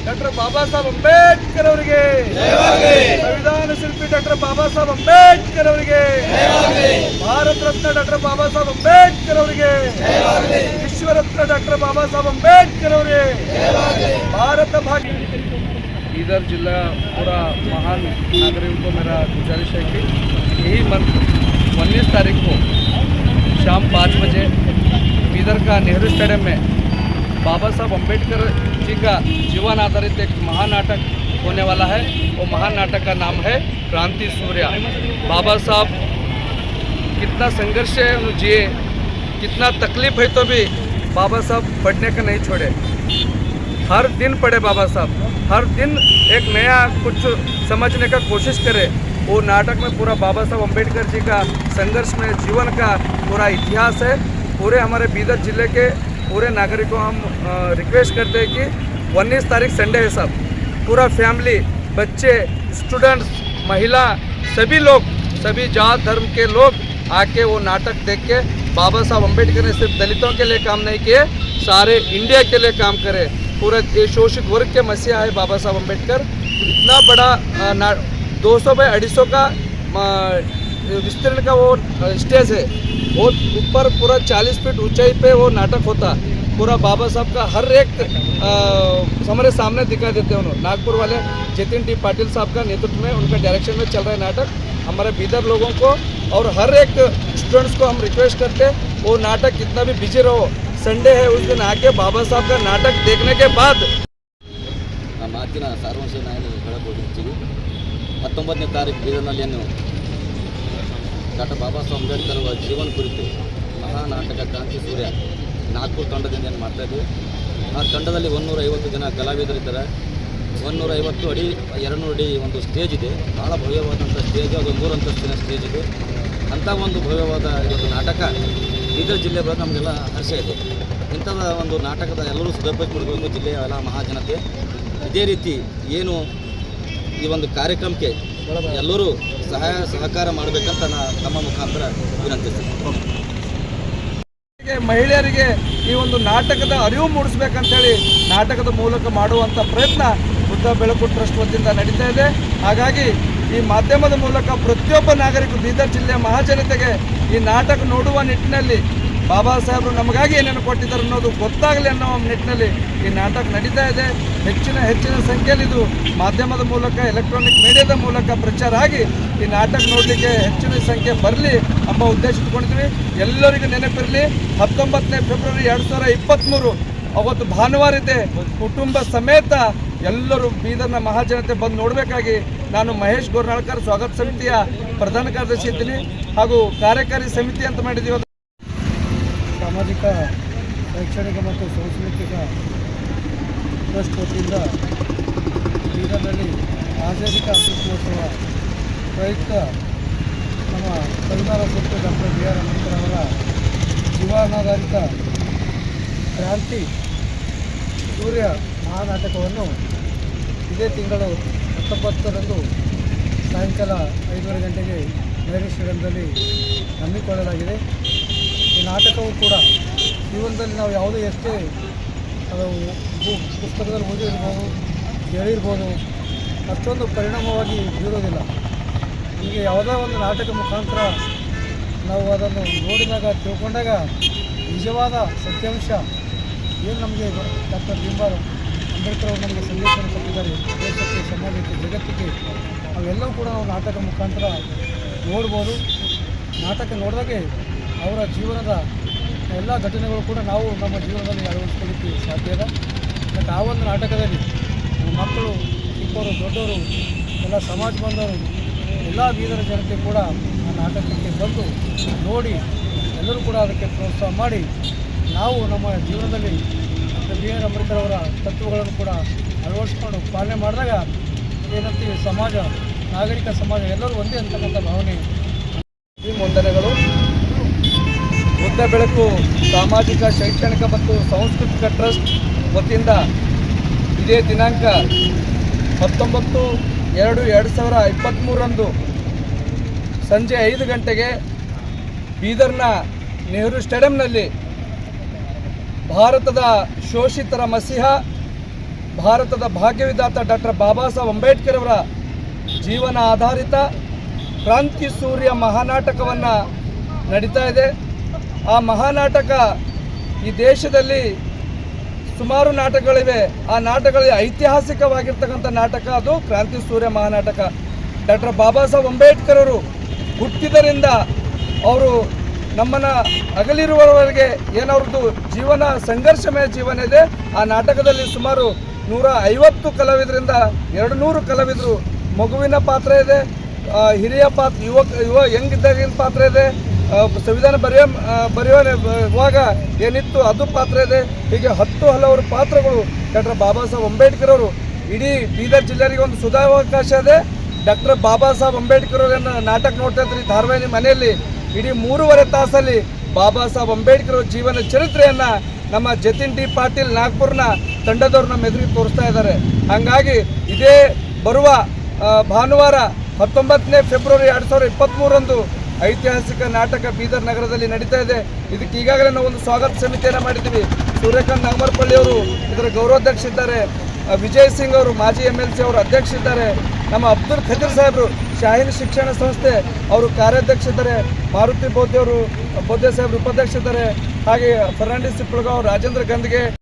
Doctor Baba Saheb Ambedkar ಅವರಿಗೆ ಸಂವಿಧಾನ ಶಿಲ್ಪಿ ಡಾಕ್ಟರ್ ಬಾಬಾ ಸಾಹೇಬ್ ಅಂಬೇಡ್ಕರ್ ಅವರಿಗೆ ಭಾರತ ರತ್ನ ಡಾಕ್ಟರ್ ಬಾಬಾ ಸಾಹೇಬ್ ಅಂಬೇಡ್ಕರ್ ಅವರಿಗೆ ವಿಶ್ವರತ್ನ ಡಾಕ್ಟರ್ बाबा साहब अंबेडकर ಅವರಿಗೆ भारत भाग्य। इधर जिला पूरा महान नागरिकों को मेरा गुजारिश है कि यही मंथ 19 तारीख को शाम 5 बजे बीदर का नेहरू स्टेडियम में बाबा साहब अंबेडकर जी का जीवन आधारित एक महानाटक होने वाला है। वो महानाटक का नाम है क्रांति सूर्य। बाबा साहब कितना संघर्ष जिए, कितना तकलीफ है तो भी बाबा साहब पढ़ने का नहीं छोड़े, हर दिन पढ़े बाबा साहब, हर दिन एक नया कुछ समझने का कोशिश करे। वो नाटक में पूरा बाबा साहब अंबेडकर जी का संघर्ष में जीवन का पूरा इतिहास है। पूरे हमारे बीदर जिले के पूरे नागरिकों हम रिक्वेस्ट करते हैं कि 19 तारीख संडे है, सब पूरा फैमिली, बच्चे, स्टूडेंट्स, महिला, सभी लोग, सभी जात धर्म के लोग आके वो नाटक देख के बाबा साहब अंबेडकर ने सिर्फ दलितों के लिए काम नहीं किए, सारे इंडिया के लिए काम करे। पूरा ये शोषित वर्ग के मसीहा है बाबा साहब अंबेडकर। इतना बड़ा 200 बाई 250 का विस्तीर्ण का वो स्टेज है, वो ऊपर पूरा 40 फीट ऊंचाई पे वो नाटक होता। पूरा बाबा साहब का हर एक हमारे सामने दिखा देते हैं उन्होंने। नागपुर वाले जतिन टी पाटिल साहब का नेतृत्व में, उनका डायरेक्शन में चल रहा है नाटक। हमारे बीदर लोगों को और हर एक स्टूडेंट्स को हम रिक्वेस्ट करते हैं, वो नाटक कितना भी बिजी रहो, संडे है उस दिन आके बाबा साहब का नाटक देखने के बाद ಮಾತಿನ ಸಾರಾಂಶ ನಾನು ಹೇಳಬಹುದಿರ್ತೀವಿ। 19ನೇ ತಾರೀಕು ಬೀದರ್ನಲ್ಲಿ ಡಾಕ್ಟರ್ ಬಾಬಾ ಸಾಹೇಬ್ ಅಂಬೇಡ್ಕರ್ ಅವರ ಜೀವನ ಕುರಿತು ಮಹಾನಾಟಕ ಕ್ರಾಂತಿ ಸೂರ್ಯ ನಾಗ್ಪುರ ತಂಡದಿಂದ ಏನು ಮಾಡ್ತಾಯಿದ್ವಿ। ಆ ತಂಡದಲ್ಲಿ 150 ಜನ ಕಲಾವಿದರಿದ್ದಾರೆ, 150 ಅಡಿ 200 ಅಡಿ ಒಂದು ಸ್ಟೇಜ್ ಇದೆ, ಭಾಳ ಭವ್ಯವಾದಂಥ ಸ್ಟೇಜ್, ಅದು 3 ಅಂತಸ್ತಿನ ಸ್ಟೇಜ್ ಇದೆ। ಅಂಥ ಒಂದು ಭವ್ಯವಾದ ಇವತ್ತು ನಾಟಕ ಬೀದರ್ ಜಿಲ್ಲೆ ಬರೋದು ನಮಗೆಲ್ಲ ಹರ್ಷ ಇದೆ। ಇಂಥದ ಒಂದು ನಾಟಕದ ಎಲ್ಲರೂ ಸದುಪಯೋಗ ಕೊಡಬೇಕು ಜಿಲ್ಲೆಯ ಎಲ್ಲ ಮಹಾಜನತೆ। ಇದೇ ರೀತಿ ಏನು ಈ ಒಂದು ಕಾರ್ಯಕ್ರಮಕ್ಕೆ ಎಲ್ಲರೂ ಸಹಕಾರ ಮಾಡಬೇಕಂತ ತಮ್ಮ ಮುಖಾಂತರ ವಿನಂತಿಸ್ತೀನಿ। ಮಹಿಳೆಯರಿಗೆ ಈ ಒಂದು ನಾಟಕದ ಅರಿವು ಮೂಡಿಸಬೇಕಂತೇಳಿ ನಾಟಕದ ಮೂಲಕ ಮಾಡುವಂಥ ಪ್ರಯತ್ನ ಬುದ್ಧ ಬೆಳಕು ಟ್ರಸ್ಟ್ ವತಿಯಿಂದ ನಡೀತಾ ಇದೆ। ಹಾಗಾಗಿ ಈ ಮಾಧ್ಯಮದ ಮೂಲಕ ಪ್ರತಿಯೊಬ್ಬ ನಾಗರಿಕರು ಬೀದರ್ ಜಿಲ್ಲೆಯ ಮಹಾಜನತೆಗೆ ಈ ನಾಟಕ ನೋಡುವ ನಿಟ್ಟಿನಲ್ಲಿ ಬಾಬಾ ಸಾಹೇಬರು ನಮಗಾಗಿ ಏನೇನು ಕೊಟ್ಟಿದ್ದಾರೆ ಅನ್ನೋದು ಗೊತ್ತಾಗಲಿ ಅನ್ನೋ ನಿಟ್ಟಿನಲ್ಲಿ ಈ ನಾಟಕ ನಡೀತಾ ಇದೆ। ಹೆಚ್ಚಿನ ಸಂಖ್ಯೆಯಲ್ಲಿ ಇದು ಮಾಧ್ಯಮದ ಮೂಲಕ, ಎಲೆಕ್ಟ್ರಾನಿಕ್ ಮೀಡಿಯಾದ ಮೂಲಕ ಪ್ರಚಾರ ಆಗಿ ಈ ನಾಟಕ ನೋಡಲಿಕ್ಕೆ ಹೆಚ್ಚಿನ ಸಂಖ್ಯೆ ಬರಲಿ ಎಂಬ ಉದ್ದೇಶ ಇಟ್ಕೊಂಡಿದ್ವಿ। ಎಲ್ಲರಿಗೂ ನೆನಪಿರಲಿ, 19ನೇ ಫೆಬ್ರವರಿ 2023 ಅವತ್ತು ಭಾನುವಾರ ಇದೆ, ಕುಟುಂಬ ಸಮೇತ ಎಲ್ಲರೂ ಬೀದರ್ನ ಮಹಾಜನತೆ ಬಂದು ನೋಡಬೇಕಾಗಿ ನಾನು ಮಹೇಶ್ ಗೋರ್ನಾಳ್ಕರ್ ಸ್ವಾಗತ ಸಮಿತಿಯ ಪ್ರಧಾನ ಕಾರ್ಯದರ್ಶಿ ಇದ್ದೀನಿ, ಹಾಗೂ ಕಾರ್ಯಕಾರಿ ಸಮಿತಿ ಅಂತ ಮಾಡಿದ್ದೀವಿ। ಸಾಮಾಜಿಕ, ಶೈಕ್ಷಣಿಕ ಮತ್ತು ಸಾಂಸ್ಕೃತಿಕ ಟ್ರಸ್ಟ್ ವತಿಯಿಂದ ಬೀದರ್ನಲ್ಲಿ ಆಜಾದಿ ಕಾ ಅಮೃತೋತ್ಸವ ಪ್ರಯುಕ್ತ ನಮ್ಮ ಸಂವಿಧಾನ ಶಿಲ್ಪಿ ಡಾಕ್ಟರ್ ಬಿ ಆರ್ ಅಂಬೇಡ್ಕರ್ ಅವರ ಜೀವನಾಧಾರಿತ ಕ್ರಾಂತಿ ಸೂರ್ಯ ಮಹಾನಾಟಕವನ್ನು ಇದೇ ತಿಂಗಳು 19ರಂದು ಸಾಯಂಕಾಲ 5:30 ಗಂಟೆಗೆ ನೆಹರು ಸ್ಟೇಡಿಯಂನಲ್ಲಿ ಹಮ್ಮಿಕೊಳ್ಳಲಾಗಿದೆ। ಈ ನಾಟಕವು ಕೂಡ ಜೀವನದಲ್ಲಿ ನಾವು ಯಾವುದೇ ಎಷ್ಟೇ ಪುಸ್ತಕದಲ್ಲಿ ಓದಿರ್ಬೋದು, ಕೇಳಿರ್ಬೋದು, ಅಷ್ಟೊಂದು ಪರಿಣಾಮವಾಗಿ ಬೀರೋದಿಲ್ಲ। ನಮಗೆ ಯಾವುದೇ ಒಂದು ನಾಟಕ ಮುಖಾಂತರ ನಾವು ಅದನ್ನು ನೋಡಿದಾಗ, ತಿಳ್ಕೊಂಡಾಗ ನಿಜವಾದ ಸತ್ಯಾಂಶ ಏನು ನಮಗೆ ಡಾಕ್ಟರ್ ಬಿ ಆರ್ ಅಂಬೇಡ್ಕರ್ ಅವರು ನಮಗೆ ಸಂದೇಶವನ್ನು ಕೊಟ್ಟಿದ್ದಾರೆ, ದೇಶಕ್ಕೆ, ಸಮಾಜಕ್ಕೆ, ಜಗತ್ತಿಗೆ, ಅವೆಲ್ಲವೂ ಕೂಡ ನಾವು ನಾಟಕ ಮುಖಾಂತರ ನೋಡ್ಬೋದು। ನಾಟಕ ನೋಡಿದಾಗೆ ಅವರ ಜೀವನದ ಎಲ್ಲ ಘಟನೆಗಳು ಕೂಡ ನಾವು ನಮ್ಮ ಜೀವನದಲ್ಲಿ ಅಳವಡಿಸ್ಕೊಳ್ಳಿಕ್ಕೆ ಸಾಧ್ಯ ಇದೆ। ಮತ್ತು ಆ ಒಂದು ನಾಟಕದಲ್ಲಿ ಮಕ್ಕಳು, ಚಿಕ್ಕವರು, ದೊಡ್ಡವರು, ಎಲ್ಲ ಸಮಾಜ ಬಂದವರು, ಎಲ್ಲ ಬೀದರ ಜನತೆ ಕೂಡ ಆ ನಾಟಕಕ್ಕೆ ಬಂದು ನೋಡಿ ಎಲ್ಲರೂ ಕೂಡ ಅದಕ್ಕೆ ಪ್ರೋತ್ಸಾಹ ಮಾಡಿ ನಾವು ನಮ್ಮ ಜೀವನದಲ್ಲಿ ಡಾಕ್ಟರ್ ಬಿ ಆರ್ ಅಂಬೇಡ್ಕರ್ ಅವರ ತತ್ವಗಳನ್ನು ಕೂಡ ಅಳವಡಿಸ್ಕೊಂಡು ಪಾಲನೆ ಮಾಡಿದಾಗ ಏನಂತೀವಿ ಸಮಾಜ, ನಾಗರಿಕ ಸಮಾಜ ಎಲ್ಲರೂ ಒಂದೇ ಅಂತಕ್ಕಂಥ ಭಾವನೆ. ಈ ವಂದನೆಗಳು. ಬುದ್ಧ ಬೆಳಕು ಸಾಮಾಜಿಕ, ಶೈಕ್ಷಣಿಕ ಮತ್ತು ಸಾಂಸ್ಕೃತಿಕ ಟ್ರಸ್ಟ್ ವತಿಯಿಂದ ಇದೇ ದಿನಾಂಕ 19/2/2023 ಸಂಜೆ 5 ಗಂಟೆಗೆ ಬೀದರ್ನ ನೆಹರು ಸ್ಟೇಡಿಯಂನಲ್ಲಿ ಭಾರತದ ಶೋಷಿತರ ಮಸಿಹ, ಭಾರತದ ಭಾಗ್ಯವಿಧಾತ ಡಾಕ್ಟರ್ ಬಾಬಾ ಸಾಹೇಬ್ ಅಂಬೇಡ್ಕರ್ ಅವರ ಜೀವನ ಆಧಾರಿತ ಕ್ರಾಂತಿ ಸೂರ್ಯ ಮಹಾನಾಟಕವನ್ನು ನಡೀತಾ ಇದೆ. ಆ ಮಹಾನಾಟಕ ಈ ದೇಶದಲ್ಲಿ ಸುಮಾರು ನಾಟಕಗಳಿವೆ. ಆ ನಾಟಕಗಳಲ್ಲಿ ಐತಿಹಾಸಿಕವಾಗಿರ್ತಕ್ಕಂಥ ನಾಟಕ ಅದು ಕ್ರಾಂತಿ ಸೂರ್ಯ ಮಹಾನಾಟಕ. ಡಾಕ್ಟರ್ ಬಾಬಾ ಸಾಹೇಬ್ ಅಂಬೇಡ್ಕರ್ ಅವರು ಹುಟ್ಟಿದರಿಂದ ಅವರು ನಮ್ಮನ್ನು ಅಗಲಿರುವವರೆಗೆ ಏನವ್ರದ್ದು ಜೀವನ ಸಂಘರ್ಷಮಯ ಜೀವನ ಇದೆ. ಆ ನಾಟಕದಲ್ಲಿ ಸುಮಾರು 150 ಕಲಾವಿದರಿಂದ 200 ಕಲಾವಿದರು. ಮಗುವಿನ ಪಾತ್ರ ಇದೆ, ಹಿರಿಯ ಪಾತ್ರ, ಯಂಗಿದ್ದಾಗಿನ ಪಾತ್ರ ಇದೆ, ಸಂವಿಧಾನ ಬರೆಯುವಾಗ ಏನಿತ್ತು ಅದು ಪಾತ್ರ ಇದೆ. ಹೀಗೆ ಹಲವಾರು ಪಾತ್ರಗಳು ಡಾಕ್ಟರ್ ಬಾಬಾ ಸಾಹೇಬ್ ಅಂಬೇಡ್ಕರ್ ಅವರು. ಇಡೀ ಬೀದರ್ ಜಿಲ್ಲೆಯವರಿಗೆ ಒಂದು ಸುಧಾವಕಾಶ ಇದೆ. ಡಾಕ್ಟರ್ ಬಾಬಾ ಸಾಹೇಬ್ ಅಂಬೇಡ್ಕರ್ ಅವರನ್ನು ನಾಟಕ ನೋಡ್ತಾ ಇದ್ರಿ ಧಾರವಾಹಿ ಮನೆಯಲ್ಲಿ. ಇಡೀ 3.5 ತಾಸಲ್ಲಿ ಬಾಬಾ ಸಾಹೇಬ್ ಅಂಬೇಡ್ಕರ್ ಅವರ ಜೀವನ ಚರಿತ್ರೆಯನ್ನು ನಮ್ಮ ಜತಿನ್ ಡಿ ಪಾಟೀಲ್ ನಾಗ್ಪುರ್ನ ತಂಡದವ್ರು ನಮ್ಮ ಎದುರಿಗೆ ತೋರಿಸ್ತಾ ಇದ್ದಾರೆ. ಹಾಗಾಗಿ ಇದೇ ಬರುವ ಭಾನುವಾರ 19 ಫೆಬ್ರವರಿ 2023 ಐತಿಹಾಸಿಕ ನಾಟಕ ಬೀದರ್ ನಗರದಲ್ಲಿ ನಡೀತಾ ಇದೆ. ಇದಕ್ಕೆ ಈಗಾಗಲೇ ನಾವು ಒಂದು ಸ್ವಾಗತ ಸಮಿತಿಯನ್ನು ಮಾಡಿದ್ದೀವಿ. ಸೂರ್ಯಕಾಂತ್ ನಾಗಮರಪಳ್ಳಿ ಅವರು ಇದರ ಗೌರವಾಧ್ಯಕ್ಷ ಇದ್ದಾರೆ. ವಿಜಯ್ ಸಿಂಗ್ ಅವರು ಮಾಜಿ MLC ಅವರು ಅಧ್ಯಕ್ಷ ಇದ್ದಾರೆ. ನಮ್ಮ ಅಬ್ದುಲ್ ಖದೀರ್ ಸಾಹೇಬರು ಶಾಹೀನ್ ಶಿಕ್ಷಣ ಸಂಸ್ಥೆ ಅವರು ಕಾರ್ಯಾಧ್ಯಕ್ಷ ಇದ್ದಾರೆ. ಮಾರುತಿ ಬೌದ್ಧ ಸಾಹೇಬರು ಉಪಾಧ್ಯಕ್ಷ ಇದ್ದಾರೆ. ಹಾಗೆ ಫರ್ನಾಂಡಿಸ್ ಸಿಪ್ಪಳಗಾವ್, ರಾಜೇಂದ್ರ ಗಂದ್ಗೆ